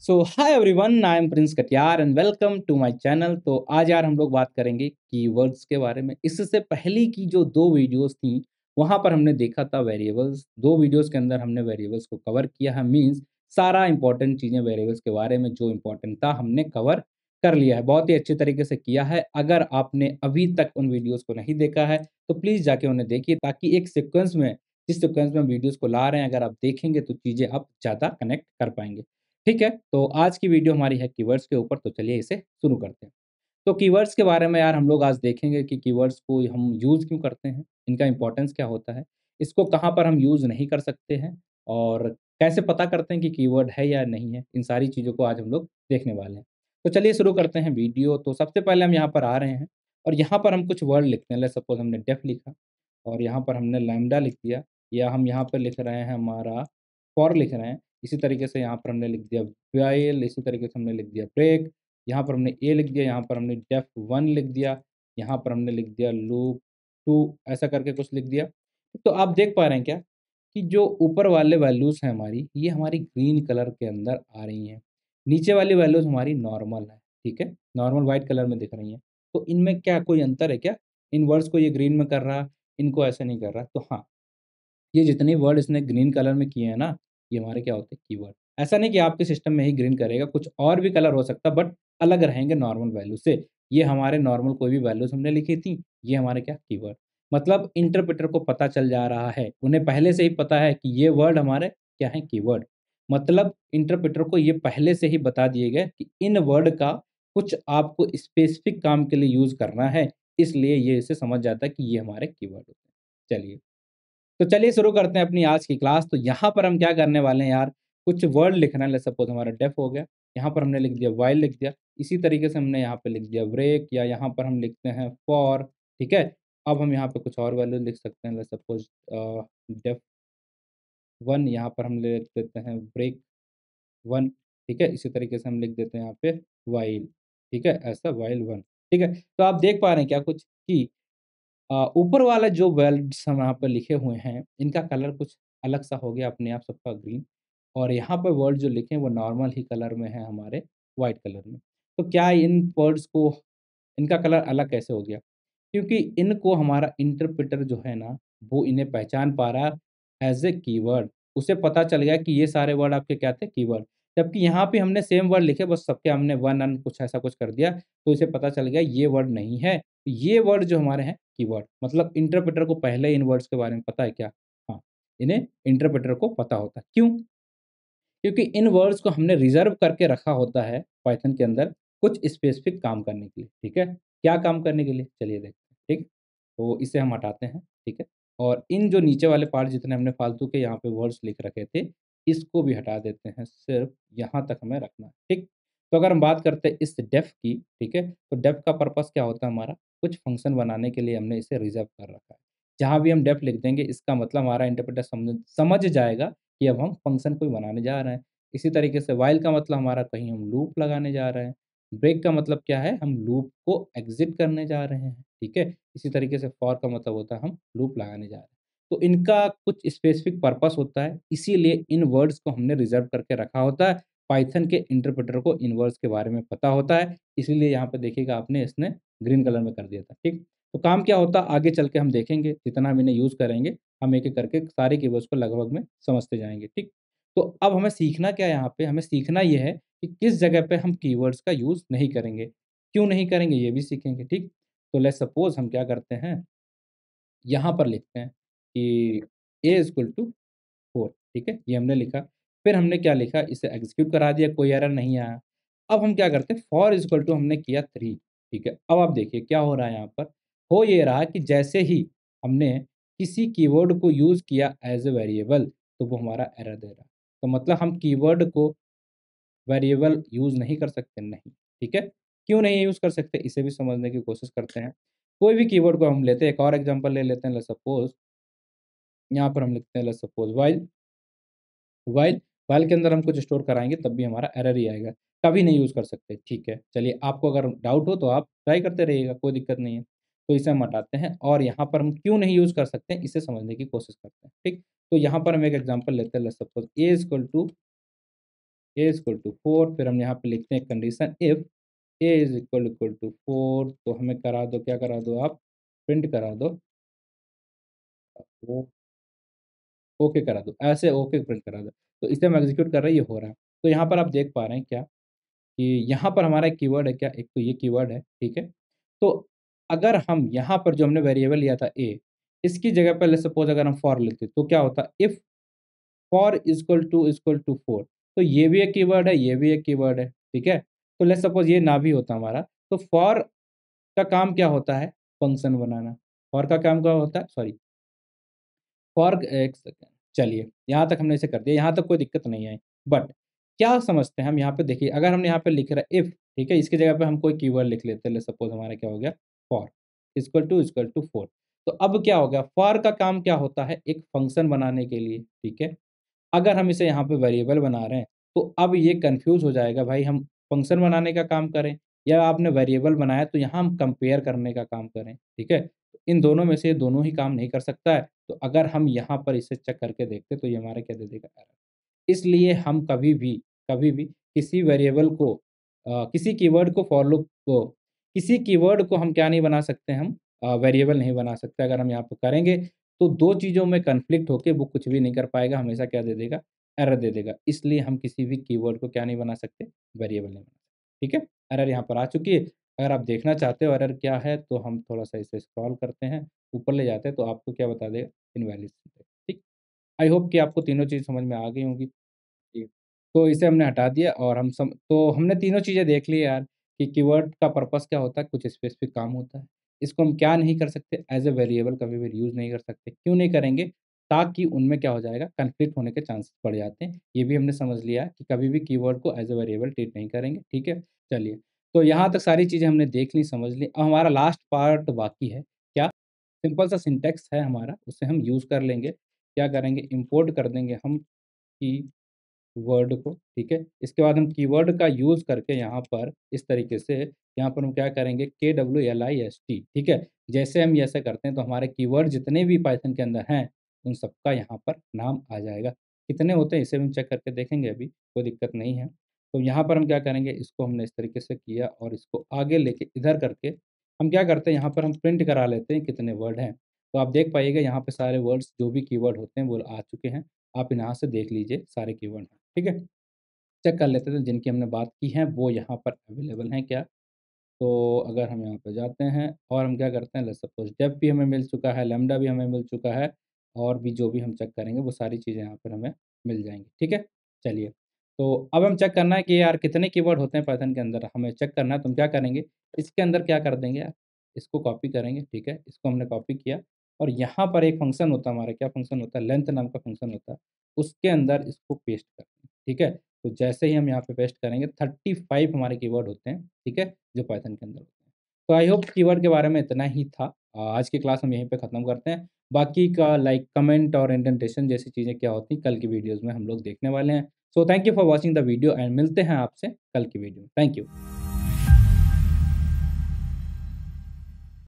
So hi everyone, I am Prince Katiyar and welcome to my channel. तो आज यार हम लोग बात करेंगे कीवर्ड्स के बारे में। इससे पहले की जो दो वीडियोस थी वहाँ पर हमने देखा था वेरिएबल्स। दो वीडियोस के अंदर हमने वेरिएबल्स को कवर किया है, मींस सारा इंपॉर्टेंट चीज़ें वेरिएबल्स के बारे में जो इंपॉर्टेंट था हमने कवर कर लिया है। बहुत ही अच्छे तरीके से किया है। अगर आपने अभी तक उन वीडियोज़ को नहीं देखा है तो प्लीज़ जाके उन्हें देखिए, ताकि एक सीक्वेंस में जिस सीक्वेंस में हम वीडियोज़ को ला रहे हैं अगर आप देखेंगे तो चीज़ें आप ज़्यादा कनेक्ट कर पाएँगे। ठीक है, तो आज की वीडियो हमारी है कीवर्ड्स के ऊपर, तो चलिए इसे शुरू करते हैं। तो कीवर्ड्स के बारे में यार हम लोग आज देखेंगे कि कीवर्ड्स को हम यूज़ क्यों करते हैं, इनका इम्पोर्टेंस क्या होता है, इसको कहाँ पर हम यूज़ नहीं कर सकते हैं और कैसे पता करते हैं कि कीवर्ड है या नहीं है। इन सारी चीज़ों को आज हम लोग देखने वाले हैं। तो चलिए शुरू करते हैं वीडियो। तो सबसे पहले हम यहाँ पर आ रहे हैं और यहाँ पर हम कुछ वर्ड लिखते हैं। लेट्स सपोज़ हमने डेफ लिखा और यहाँ पर हमने लैम्ब्डा लिख दिया, या हम यहाँ पर लिख रहे हैं हमारा फॉर लिख रहे हैं। इसी तरीके से यहाँ पर हमने लिख दिया व्हाइल, इसी तरीके से हमने लिख दिया ब्रेक, यहाँ पर हमने ए लिख दिया, यहाँ पर हमने डेफ 1 लिख दिया, यहाँ पर हमने लिख दिया लूप 2, ऐसा करके कुछ लिख दिया। तो आप देख पा रहे हैं क्या कि जो ऊपर वाले वैल्यूज़ हैं हमारी, ये हमारी ग्रीन कलर के अंदर आ रही हैं। नीचे वाली वैल्यूज़ हमारी नॉर्मल है, ठीक है? नॉर्मल व्हाइट कलर में दिख रही हैं। तो इनमें क्या कोई अंतर है क्या? इन वर्ड्स को ये ग्रीन में कर रहा, इनको ऐसे नहीं कर रहा। तो हाँ, ये जितने वर्ड इसने ग्रीन कलर में किए हैं ना, ये हमारे क्या होते हैं कीवर्ड। ऐसा नहीं कि आपके सिस्टम में ही ग्रीन करेगा, कुछ और भी कलर हो सकता है बट अलग रहेंगे नॉर्मल वैल्यू से। ये हमारे नॉर्मल कोई भी वैल्यूज़ हमने लिखी थी, ये हमारे क्या कीवर्ड। मतलब इंटरप्रेटर को पता चल जा रहा है, उन्हें पहले से ही पता है कि ये वर्ड हमारे क्या हैं, कीवर्ड। मतलब इंटरप्रेटर को ये पहले से ही बता दिए गए कि इन वर्ड का कुछ आपको स्पेसिफिक काम के लिए यूज़ करना है, इसलिए ये इसे समझ जाता है कि ये हमारे कीवर्ड होते हैं। चलिए। तो चलिए शुरू करते हैं अपनी आज की क्लास। तो यहाँ पर हम क्या करने वाले हैं यार, कुछ वर्ड लिखना है। लेट्स सपोज़ हमारा डेफ हो गया, यहाँ पर हमने लिख दिया व्हाइल लिख दिया, इसी तरीके से हमने यहाँ पे लिख दिया ब्रेक, या यहाँ पर हम लिखते हैं फॉर, ठीक है? अब हम यहाँ पे कुछ और वैल्यू लिख सकते हैं। लेट्स सपोज़ डेफ 1, यहाँ पर हम लिख देते हैं ब्रेक 1, ठीक है? इसी तरीके से हम लिख देते हैं यहाँ पे व्हाइल, ठीक है? ऐसा व्हाइल 1, ठीक है? तो आप देख पा रहे हैं क्या कुछ कि ऊपर वाला जो वर्ड्स हम यहाँ पे लिखे हुए हैं, इनका कलर कुछ अलग-सा हो गया अपने आप सबका ग्रीन, और यहाँ पे वर्ड जो लिखे हैं वो नॉर्मल ही कलर में है हमारे व्हाइट कलर में। तो क्या इन वर्ड्स को इनका कलर अलग कैसे हो गया? क्योंकि इनको हमारा इंटरप्रेटर जो है ना, वो इन्हें पहचान पा रहा है एज़ ए कीवर्ड। उसे पता चल गया कि ये सारे वर्ड आपके क्या थे, कीवर्ड। जबकि यहाँ पे हमने सेम वर्ड लिखे, बस सबके हमने वन अन कुछ ऐसा कुछ कर दिया, तो इसे पता चल गया ये वर्ड नहीं है। ये वर्ड जो हमारे हैं कीवर्ड। मतलब इंटरप्रेटर को पहले इन वर्ड्स के बारे में पता है क्या? हाँ, इन्हें इंटरप्रेटर को पता होता है। क्यों? क्योंकि इन वर्ड्स को हमने रिज़र्व करके रखा होता है पाइथन के अंदर कुछ स्पेसिफिक काम करने के लिए, ठीक है? क्या काम करने के लिए? चलिए देखते हैं, ठीक? तो इसे हम हटाते हैं, ठीक है? और इन जो नीचे वाले पार्ट जितने हमने फालतू के यहाँ पे वर्ड्स लिख रखे थे, इसको भी हटा देते हैं, सिर्फ़ यहाँ तक हमें रखना है, ठीक? तो अगर हम बात करते हैं इस डेफ की, ठीक है? तो डेफ का पर्पज़ क्या होता है हमारा? कुछ फ़ंक्शन बनाने के लिए हमने इसे रिज़र्व कर रखा है। जहाँ भी हम डेफ लिख देंगे, इसका मतलब हमारा इंटरप्रेटर समझ समझ जाएगा कि अब हम फ़ंक्शन कोई बनाने जा रहे हैं। इसी तरीके से व्हाइल का मतलब हमारा कहीं हम लूप लगाने जा रहे हैं। ब्रेक का मतलब क्या है? हम लूप को एग्ज़िट करने जा रहे हैं, ठीक है? इसी तरीके से फॉर का मतलब होता है हम लूप लगाने जा रहे हैं। तो इनका कुछ स्पेसिफ़िक पर्पस होता है, इसीलिए इन वर्ड्स को हमने रिज़र्व करके रखा होता है। पाइथन के इंटरप्रेटर को इन वर्ड्स के बारे में पता होता है, इसीलिए यहाँ पे देखिएगा आपने इसने ग्रीन कलर में कर दिया था, ठीक? तो काम क्या होता है आगे चल के हम देखेंगे, जितना हम इन्हें यूज़ करेंगे, हम एक-एक करके सारे कीवर्ड्स को लगभग में समझते जाएँगे, ठीक? तो अब हमें सीखना क्या है यहाँ पे? हमें सीखना ये है कि किस जगह पे हम कीवर्ड्स का यूज़ नहीं करेंगे, क्यों नहीं करेंगे ये भी सीखेंगे, ठीक? तो लेट्स सपोज़ हम क्या करते हैं, यहाँ पर लिखते हैं कि a इज़ इक्वल टू 4, ठीक है? ये हमने लिखा। फिर हमने क्या लिखा, इसे एग्ज़ीक्यूट करा दिया, कोई एरर नहीं आया। अब हम क्या करते हैं, फॉर इज़ इक्वल टू हमने किया 3, ठीक है? अब आप देखिए क्या हो रहा है यहाँ पर, हो ये रहा कि जैसे ही हमने किसी कीवर्ड को यूज़ किया एज़ अ वेरिएबल, तो वो हमारा एरर दे रहा है। तो मतलब हम कीवर्ड को वेरिएबल यूज़ नहीं कर सकते? नहीं, ठीक है? क्यों नहीं यूज़ कर सकते? इसे भी समझने की कोशिश करते हैं। कोई भी कीवर्ड को हम लेते हैं, एक और एग्ज़ाम्पल ले लेते हैं, लेट्स सपोज़ यहाँ पर हम लिखते हैं let's suppose while, while while के अंदर हम कुछ स्टोर कराएँगे तब भी हमारा एरर ही आएगा। कभी नहीं यूज़ कर सकते, ठीक है। चलिए आपको अगर डाउट हो तो आप ट्राई करते रहिएगा, कोई दिक्कत नहीं है। तो इसे हम हटाते हैं और यहाँ पर हम क्यों नहीं यूज़ कर सकते हैं, इसे समझने की कोशिश करते हैं, ठीक। तो यहाँ पर हम एक एग्ज़ाम्पल लेते हैं, let's suppose a is equal to A is equal to 4, फिर हम यहाँ पे लिखते हैं condition if A is equal to 4, तो हमें करा दो, क्या करा दो आप? प्रिंट करा दो, ओ ओके करा दो, ऐसे ओके प्रिंट करा दो। तो इसे हम एग्ज़ीक्यूट कर रहे हैं, ये हो रहा है। तो यहाँ पर आप देख पा रहे हैं क्या, कि यहाँ पर हमारा एक कीवर्ड है क्या? एक तो ये कीवर्ड है, ठीक है? तो अगर हम यहाँ पर जो हमने वेरिएबल लिया था ए, इसकी जगह पे लेट्स सपोज़ अगर हम फॉर लेते, तो क्या होता? If four is equal to 4, तो ये भी एक कीवर्ड है, ये भी एक कीवर्ड है, ठीक है? तो लेट्स सपोज़ ये ना भी होता हमारा, तो फॉर का काम क्या होता है? Function banana. फॉर का काम क्या होता है? सॉरी, फॉर एक सेकंड, चलिए, यहाँ तक हमने इसे कर दिया, यहाँ तक कोई दिक्कत नहीं है। बट क्या समझते हैं हम यहाँ पे, देखिए अगर हमने यहाँ पे लिख रहा है इफ, ठीक है? इसकी जगह पे हम कोई कीवर्ड लिख लेते हैं, लेट्स सपोज़ हमारा क्या हो गया? Four is equal to 4। तो अब क्या हो गया? फॉर का काम क्या होता है? एक फंक्शन बनाने के लिए, ठीक है? अगर हम इसे यहाँ पे वेरिएबल बना रहे हैं, तो अब ये कन्फ्यूज़ हो जाएगा, भाई हम फंक्शन बनाने का काम करें या आपने वेरिएबल बनाया तो यहाँ हम कंपेयर करने का काम करें, ठीक है? इन दोनों में से ये दोनों ही काम नहीं कर सकता है, तो अगर हम यहाँ पर इसे चेक करके देखते तो ये हमारा क्या दे देगा? एरर। इसलिए हम कभी भी किसी वेरिएबल को किसी कीवर्ड को फॉर लूप को किसी कीवर्ड को हम क्या नहीं बना सकते, हम वेरिएबल नहीं बना सकते। अगर हम यहाँ पे करेंगे, तो 2 चीज़ों में कॉन्फ्लिक्ट होके वो कुछ भी नहीं कर पाएगा, हमेशा क्या दे देगा? एरर दे देगा। इसलिए हम किसी भी कीवर्ड को क्या नहीं बना सकते? वेरिएबल नहीं बना सकते, ठीक है? एरर यहाँ पर आ चुकी है। अगर आप देखना चाहते हो एरर क्या है, तो हम थोड़ा-सा इसे स्क्रॉल करते हैं, ऊपर ले जाते हैं, तो आपको क्या बता देगा? इनवैलिड, ठीक? आई होप कि आपको तीनों चीज़ समझ में आ गई होंगी। जी। तो इसे हमने हटा दिया और तो हमने तीनों चीज़ें देख ली यार, कि कीवर्ड का पर्पज़ क्या होता है, कुछ स्पेसिफ़िक काम होता है। इसको हम क्या नहीं कर सकते, एज़ अ वेरिएबल कभी भी यूज़ नहीं कर सकते। क्यों नहीं करेंगे? ताकि उनमें क्या हो जाएगा, कॉन्फ्लिक्ट होने के चांसेस बढ़ जाते हैं। ये भी हमने समझ लिया कि कभी भी कीवर्ड को एज़ अ वेरिएबल ट्रीट नहीं करेंगे, ठीक है? चलिए, तो यहाँ तक सारी चीज़ें हमने देख ली, समझ ली। अब हमारा लास्ट पार्ट बाकी है। क्या? सिंपल सा सिंटैक्स है हमारा, उसे हम यूज़ कर लेंगे। क्या करेंगे? इम्पोर्ट कर देंगे हम की वर्ड को, ठीक है? इसके बाद हम कीवर्ड का यूज़ करके यहाँ पर इस तरीके से यहाँ पर हम क्या करेंगे, KWLIST, ठीक है? जैसे हम ये ऐसा करते हैं तो हमारे कीवर्ड जितने भी पाइथन के अंदर हैं, उन सबका यहाँ पर नाम आ जाएगा। कितने होते हैं इसे भी हम चेक करके देखेंगे अभी, कोई दिक्कत नहीं है। तो यहाँ पर हम क्या करेंगे, इसको हमने इस तरीके से किया और इसको आगे लेके इधर करके हम क्या करते हैं, यहाँ पर हम प्रिंट करा लेते हैं कितने वर्ड हैं। तो आप देख पाइएगा यहाँ पे सारे वर्ड्स जो भी कीवर्ड होते हैं वो आ चुके हैं। आप यहाँ से देख लीजिए सारे कीवर्ड हैं, ठीक है? चेक कर लेते थे जिनकी हमने बात की है वो यहाँ पर अवेलेबल हैं क्या? तो अगर हम यहाँ पे जाते हैं और हम क्या करते हैं, लेट्स सपोज़ डेफ भी हमें मिल चुका है, लैम्ब्डा भी हमें मिल चुका है और भी जो भी हम चेक करेंगे वो सारी चीज़ें यहाँ पर हमें मिल जाएँगी, ठीक है? चलिए, तो अब हम चेक करना है कि यार कितने कीवर्ड होते हैं पाइथन के अंदर, हमें चेक करना है तो हम क्या करेंगे, इसके अंदर क्या कर देंगे यार, इसको कॉपी करेंगे, ठीक है? इसको हमने कॉपी किया और यहाँ पर एक फंक्शन होता है हमारा, क्या फंक्शन होता है? लेंथ नाम का फंक्शन होता है, उसके अंदर इसको पेस्ट करते हैं, ठीक है? तो जैसे ही हम यहाँ पे पेस्ट करेंगे 35 हमारे कीवर्ड होते हैं, ठीक है? जो पाइथन के अंदर होते हैं। तो आई होप कीवर्ड के बारे में इतना ही था। आज की क्लास हम यहीं पे ख़त्म करते हैं। बाकी का लाइक कमेंट और इंडेंटेशन जैसी चीज़ें क्या होती हैं, कल की वीडियोज़ में हम लोग देखने वाले हैं। So thank you for watching the video and मिलते हैं आपसे कल की वीडियो में। Thank you.